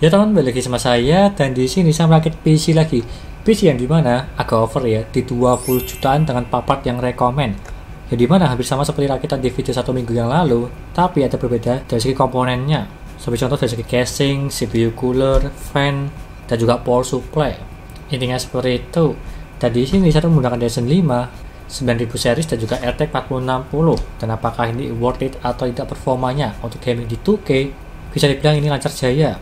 Ya teman, balik lagi sama saya dan di sini saya merakit PC lagi. PC yang dimana agak over ya, di 20 jutaan dengan papat yang rekomen. Ya dimana hampir sama seperti rakitan di video 1 minggu yang lalu, tapi ada berbeda dari segi komponennya. Sebagai contoh dari segi casing, CPU cooler, fan, dan juga power supply. Intinya seperti itu. Dan di sini saya menggunakan Ryzen 5 9000 series dan juga RTX 4060. Dan apakah ini worth it atau tidak performanya untuk gaming di 2K? Bisa dibilang ini lancar jaya.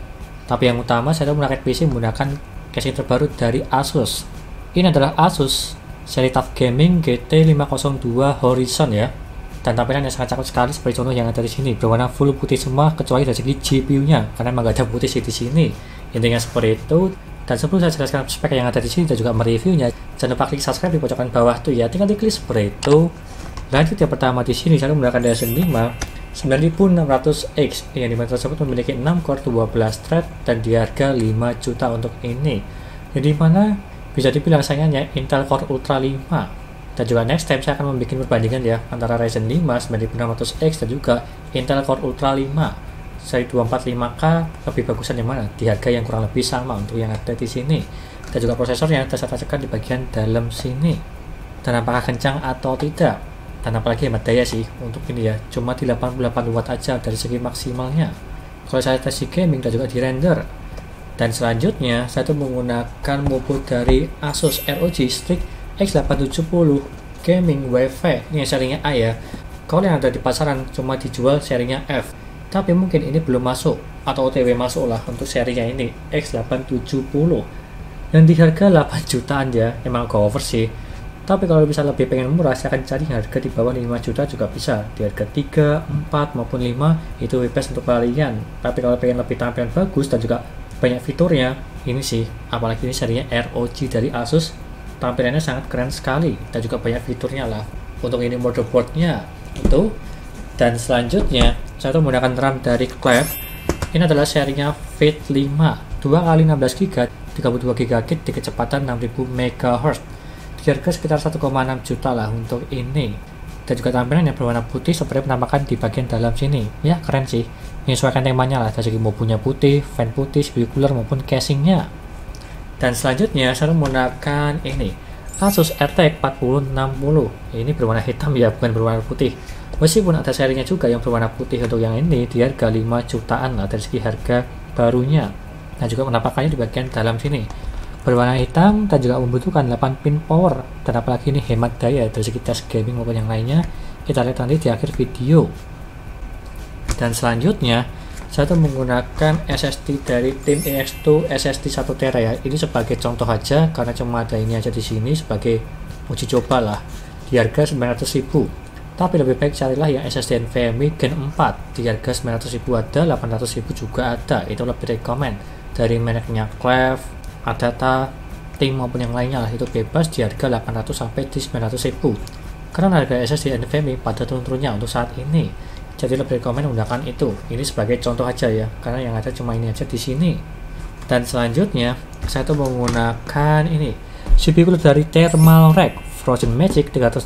Tapi yang utama saya merakit PC menggunakan casing terbaru dari Asus. Ini adalah Asus seri TUF Gaming GT502 Horizon ya. Dan tampilannya sangat cakep sekali seperti contoh yang ada di sini, berwarna full putih semua kecuali dari segi GPU-nya karena memang gak ada putih di sini. Intinya seperti itu. Dan sebelum saya jelaskan spek yang ada di sini dan juga mereviewnya, jangan lupa klik subscribe di pojokan bawah tuh ya. Tinggal diklik seperti itu. Lanjut yang pertama di sini saya menggunakan Ryzen 5 9600X yang dimana tersebut memiliki 6 core 12 thread dan di harga 5 juta untuk ini. Jadi mana bisa dibilang saingannya Intel Core Ultra 5. Dan juga next time saya akan membuat perbandingan ya antara Ryzen 5 9600X dan juga Intel Core Ultra 5 seri 245K lebih bagusan yang mana di harga yang kurang lebih sama untuk yang ada di sini. Dan juga prosesornya saya tancapkan di bagian dalam sini. Dan apakah kencang atau tidak? Dan apalagi hemat daya sih untuk ini ya, cuma di 88 watt aja dari segi maksimalnya kalau saya tes di gaming dan juga di render. Dan selanjutnya saya tuh menggunakan motherboard dari Asus ROG Strix X870 Gaming WiFi. Ini yang serinya A ya, kalau yang ada di pasaran cuma dijual serinya F, tapi mungkin ini belum masuk atau OTW masuk lah untuk serinya ini X870 yang di harga 8 jutaan ya. Emang go over sih. Tapi kalau bisa lebih pengen murah, saya akan cari harga di bawah 5 juta juga bisa. Di harga 3, 4, maupun 5, itu bebas untuk kalian. Tapi kalau pengen lebih tampilan bagus dan juga banyak fiturnya, ini sih, apalagi ini serinya ROG dari Asus, tampilannya sangat keren sekali. Dan juga banyak fiturnya lah. Untuk ini motherboardnya, itu. Dan selanjutnya, saya tuh menggunakan RAM dari Cleve. Ini adalah serinya Fit 5, 2x16GB, 32GB di kecepatan 6000 MHz. Di harga sekitar 1,6 juta lah untuk ini. Dan juga tampilan yang berwarna putih seperti penampakan di bagian dalam sini ya, keren sih, menyesuaikan temanya lah dari segi mobunya putih, fan putih, CPU cooler maupun casingnya. Dan selanjutnya saya menggunakan ini Asus RTX 4060. Ini berwarna hitam ya, bukan berwarna putih, meskipun ada serinya juga yang berwarna putih. Untuk yang ini di harga 5 jutaan lah dari segi harga barunya. Dan juga penampakannya di bagian dalam sini berwarna hitam dan juga membutuhkan 8 pin power. Dan apalagi ini hemat daya dari segi tes gaming maupun yang lainnya, kita lihat nanti di akhir video. Dan selanjutnya saya tuh menggunakan SSD dari tim EX2 SSD 1TB ya. Ini sebagai contoh aja karena cuma ada ini aja di sini sebagai uji coba lah di harga 900.000. Tapi lebih baik carilah yang SSD NVMe Gen 4 di harga 900.000 ada, 800.000 juga ada. Itu lebih rekomen dari mereknya Cleve, Adata, Tim maupun yang lainnya lah, itu bebas di harga 800 sampai di 900.000. Karena harga SSD NVMe pada turun-turunnya untuk saat ini, jadi lebih rekomen menggunakan itu. Ini sebagai contoh aja ya, karena yang ada cuma ini aja di sini. Dan selanjutnya saya tuh menggunakan ini CPU cooler dari Thermaltake Frozen Magic 360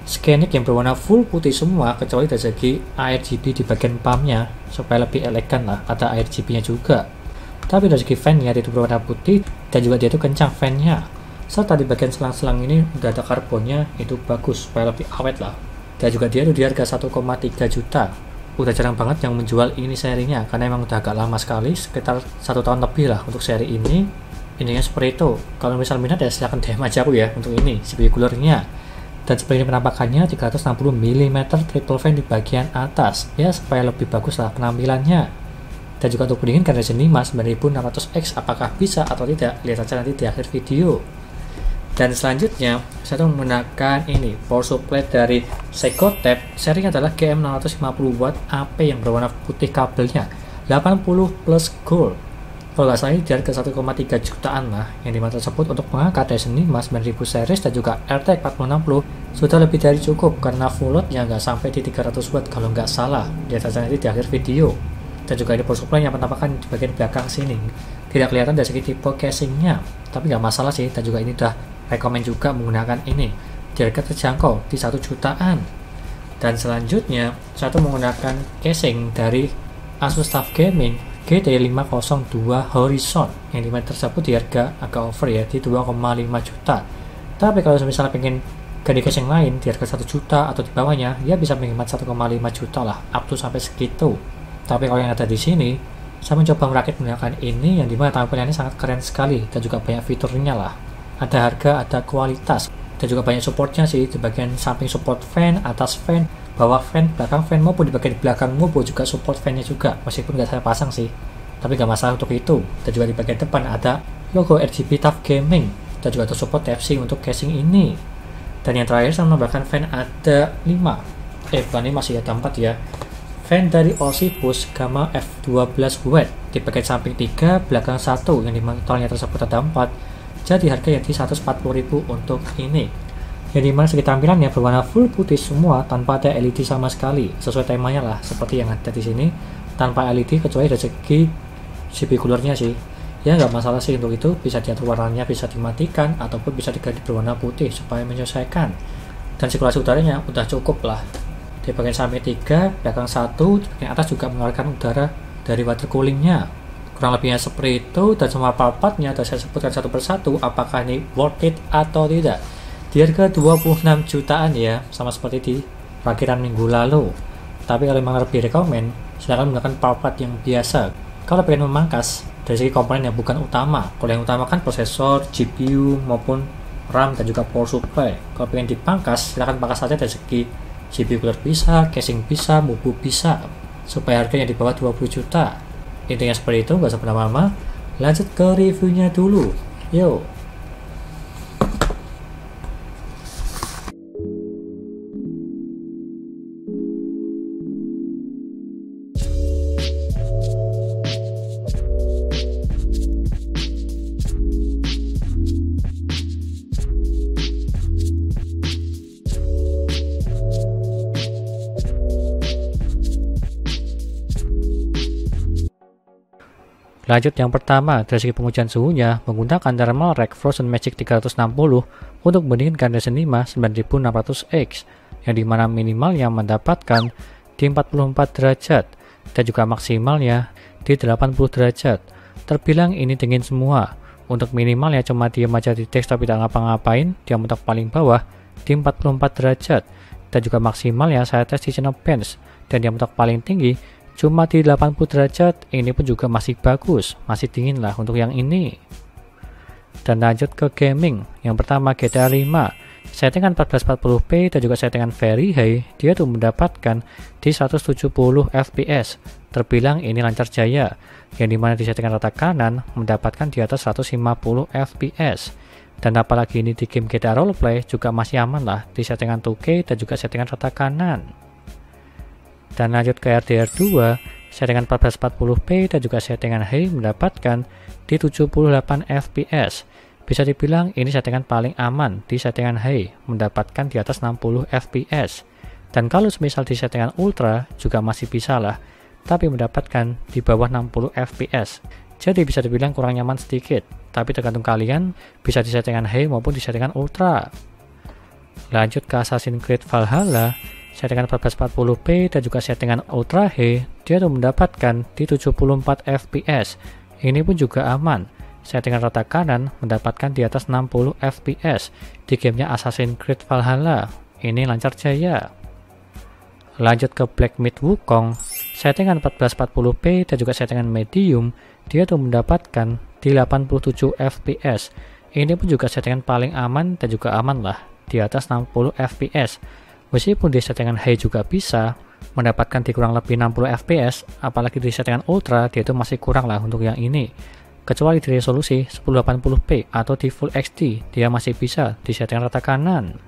Scenic yang berwarna full putih semua kecuali dari segi RGB di bagian pumpnya supaya lebih elegan lah, ada RGB nya juga. Tapi dari segi fan-nya itu berwarna putih dan juga dia itu kencang fan-nya. Serta di bagian selang-selang ini udah ada karbonnya, itu bagus supaya lebih awet lah. Dan juga dia itu di harga 1,3 juta. Udah jarang banget yang menjual ini serinya karena emang udah agak lama sekali, sekitar 1 tahun lebih lah untuk seri ini. Intinya seperti itu. Kalau misal minat ya silahkan DM aja aku ya untuk ini CPU coolernya. Dan seperti penampakannya 360 mm triple fan di bagian atas ya, supaya lebih bagus lah penampilannya. Dan juga untuk bandingkan Ryzen 5 9600X apakah bisa atau tidak, lihat aja nanti di akhir video. Dan selanjutnya saya menggunakan ini power supply dari Secotep, serinya adalah GM650W AP yang berwarna putih, kabelnya 80 plus gold. Kalau nggak salah ini di harga 1,3 jutaan lah, yang dimana tersebut untuk mengangkat Ryzen 5 9000 series dan juga RTX 4060 sudah lebih dari cukup karena full load yang nggak sampai di 300W kalau nggak salah, lihat aja nanti di akhir video. Dan juga ini power supply yang penampakan di bagian belakang sini tidak kelihatan dari segi tipe casingnya, tapi nggak masalah sih. Dan juga ini udah rekomen juga menggunakan ini di harga terjangkau di 1 jutaan. Dan selanjutnya saya tuh menggunakan casing dari Asus TUF Gaming GT502 Horizon, yang dimana tersebut di harga agak over ya, di 2,5 juta. Tapi kalau misalnya pengen ganti case yang lain di harga 1 juta atau di bawahnya, ya bisa menghemat 1,5 juta lah, up to sampai segitu. Tapi kalau yang ada di sini, saya mencoba merakit menggunakan ini, yang dimana tampilannya sangat keren sekali dan juga banyak fiturnya lah. Ada harga, ada kualitas, dan juga banyak supportnya sih. Di bagian samping support fan, atas fan, bawah fan, belakang fan, maupun di bagian belakang maupun juga support fan-nya juga, meskipun nggak saya pasang sih, tapi nggak masalah untuk itu. Dan juga di bagian depan ada logo RGB TUF Gaming, dan juga ada support Type-C untuk casing ini. Dan yang terakhir saya menambahkan fan ada 5, bukan 5 sih, ada 4 ya. Fan dari Aussie Boost Gamma F12 Watt, di bagian samping 3, belakang 1, yang di totalnya tersebut ada 4. Jadi harga yang di 140.000 untuk ini, yang dimana segi tampilannya berwarna full putih semua tanpa ada LED sama sekali, sesuai temanya lah seperti yang ada di sini, tanpa LED kecuali dari segi CP coolernya sih. Ya nggak masalah sih untuk itu, bisa diatur warnanya, bisa dimatikan ataupun bisa diganti berwarna putih supaya menyesuaikan. Dan sirkulasi udaranya udah cukup lah. Di bagian samping 3, belakang 1, di bagian atas juga mengeluarkan udara dari water coolingnya. Kurang lebihnya seperti itu, dan semua part-partnya dan saya sebutkan satu persatu apakah ini worth it atau tidak. Di harga 26 jutaan ya, sama seperti di perakiran minggu lalu. Tapi kalau memang lebih rekomen, silahkan menggunakan part-part yang biasa. Kalau pengen memangkas dari segi komponen yang bukan utama, kalau yang utama kan prosesor, GPU maupun RAM dan juga power supply. Kalau pengen dipangkas, silahkan pangkas saja dari segi GPU cooler bisa, casing bisa, mubu bisa, supaya harganya di bawah 20 juta. Intinya seperti itu, nggak usah berlama-lama. Lanjut ke reviewnya dulu, yuk. Lanjut yang pertama, dari segi pengujian suhunya menggunakan thermal rack Frozen Magic 360 untuk mendinginkan Ryzen 5 9600X, yang dimana minimalnya mendapatkan di 44 derajat dan juga maksimalnya di 80 derajat. Terbilang ini dingin semua. Untuk minimalnya cuma diam aja di desktop tidak ngapa-ngapain, dia mentok paling bawah di 44 derajat, dan juga maksimalnya saya tes di Cinebench dan dia mentok paling tinggi cuma di 80 derajat. Ini pun juga masih bagus, masih dingin lah untuk yang ini. Dan lanjut ke gaming. Yang pertama GTA 5, settingan 1440p dan juga settingan very high, dia tuh mendapatkan di 170 fps. Terbilang ini lancar jaya, yang dimana di settingan rata kanan mendapatkan di atas 150 fps. Dan apalagi ini di game GTA Roleplay juga masih aman lah di settingan 2K dan juga settingan rata kanan. Dan lanjut ke RDR2, settingan 1440p dan juga settingan high mendapatkan di 78 fps. Bisa dibilang ini settingan paling aman di settingan high, mendapatkan di atas 60 fps. Dan kalau semisal di settingan ultra juga masih bisa lah, tapi mendapatkan di bawah 60 fps. Jadi bisa dibilang kurang nyaman sedikit, tapi tergantung kalian bisa di settingan high maupun di settingan ultra. Lanjut ke Assassin's Creed Valhalla, settingan 1440p dan juga settingan ultra high, dia tuh mendapatkan di 74 fps. Ini pun juga aman. Settingan rata kanan mendapatkan di atas 60 fps di gamenya Assassin's Creed Valhalla. Ini lancar jaya. Lanjut ke Black Myth Wukong, settingan 1440p dan juga settingan medium, dia tuh mendapatkan di 87 fps. Ini pun juga settingan paling aman dan juga aman lah di atas 60 fps. Meskipun di settingan high juga bisa mendapatkan di kurang lebih 60 fps, apalagi di settingan ultra dia itu masih kurang lah untuk yang ini. Kecuali di resolusi 1080p atau di Full HD, dia masih bisa di settingan rata kanan.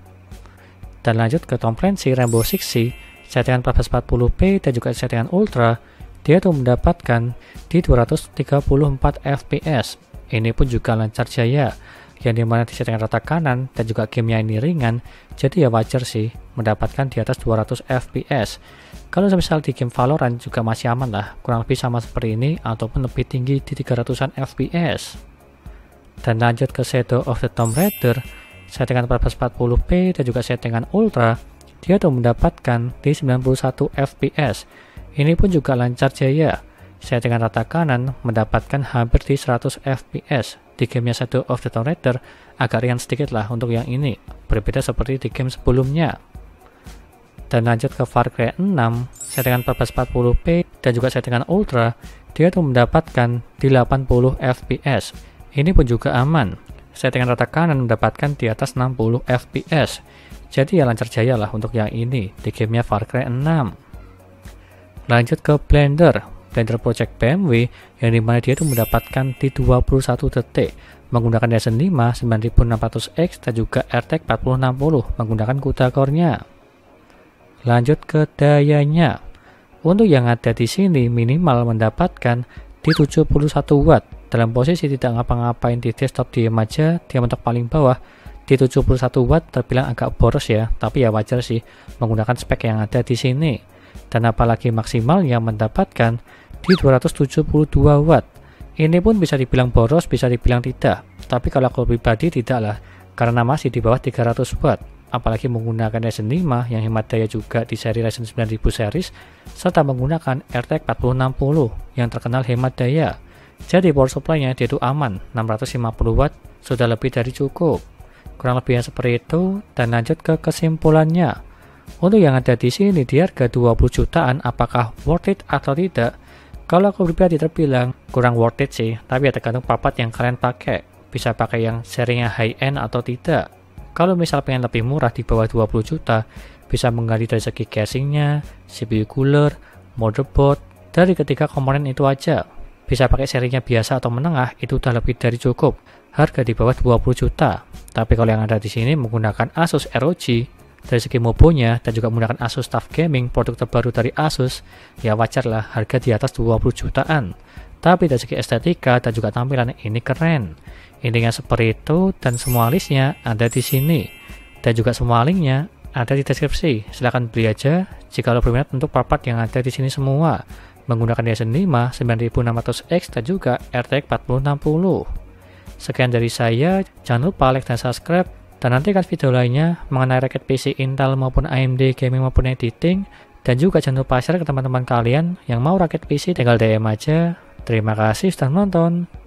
Dan lanjut ke Tom Clancy Rainbow Six Siege, settingan 1440p dan juga settingan ultra, dia tuh mendapatkan di 234 fps. Ini pun juga lancar jaya, yang dimana di settingan rata kanan dan juga gamenya ini ringan, jadi ya wajar sih mendapatkan di atas 200 fps. Kalau misal di game Valorant juga masih aman lah, kurang lebih sama seperti ini ataupun lebih tinggi di 300an fps. Dan lanjut ke Shadow of the Tomb Raider, settingan 1440p dan juga settingan ultra, dia tuh mendapatkan di 91 fps. Ini pun juga lancar jaya, Settingan rata kanan mendapatkan hampir di 100 fps. Di gamenya Shadow of the Tomb Raider agak ringan sedikit lah untuk yang ini, berbeda seperti di game sebelumnya. Dan lanjut ke Far Cry 6, settingan 1440p dan juga settingan Ultra, dia tuh mendapatkan di 80 fps. Ini pun juga aman. Settingan rata kanan mendapatkan di atas 60 fps. Jadi ya lancar jaya lah untuk yang ini di gamenya Far Cry 6. Lanjut ke Blender Project BMW, yang dimana dia tuh mendapatkan di 21 detik menggunakan Ryzen 5 9600X dan juga RTX 4060 menggunakan CUDA core-nya. Lanjut ke dayanya. Untuk yang ada di sini minimal mendapatkan di 71 watt. Dalam posisi tidak ngapa-ngapain di desktop diam aja, dia mentok paling bawah di 71 watt terbilang agak boros ya, tapi ya wajar sih menggunakan spek yang ada di sini. Dan apalagi maksimal yang mendapatkan di 272 watt. Ini pun bisa dibilang boros, bisa dibilang tidak. Tapi kalau aku pribadi tidak lah, karena masih di bawah 300 watt. Apalagi menggunakan Ryzen 5 yang hemat daya juga di seri Ryzen 9000 series, serta menggunakan RTX 4060 yang terkenal hemat daya. Jadi power supply-nya dia itu aman, 650 watt sudah lebih dari cukup. Kurang lebihnya seperti itu. Dan lanjut ke kesimpulannya. Untuk yang ada di sini di harga 20 jutaan, apakah worth it atau tidak? Kalau aku pribadi terbilang kurang worth it sih, tapi ya tergantung papat yang kalian pakai. Bisa pakai yang serinya high end atau tidak. Kalau misal pengen lebih murah di bawah 20 juta, bisa mengganti dari segi casingnya, CPU cooler, motherboard, dari ketiga komponen itu aja. Bisa pakai serinya biasa atau menengah, itu udah lebih dari cukup. Harga di bawah 20 juta. Tapi kalau yang ada di sini menggunakan Asus ROG, dari segi mobonya dan juga menggunakan Asus TUF Gaming, produk terbaru dari Asus, ya wajar lah harga di atas 20 jutaan. Tapi dari segi estetika dan juga tampilan ini keren. Intinya seperti itu, dan semua listnya ada di sini. Dan juga semua linknya ada di deskripsi. Silahkan beli aja jika lo berminat untuk part yang ada di sini semua. Menggunakan Ryzen 5 9600X dan juga RTX 4060. Sekian dari saya, jangan lupa like dan subscribe. Dan nantikan video lainnya mengenai rakit PC Intel maupun AMD gaming maupun editing. Dan juga jangan lupa share ke teman-teman kalian yang mau rakit PC, tinggal DM aja. Terima kasih sudah menonton.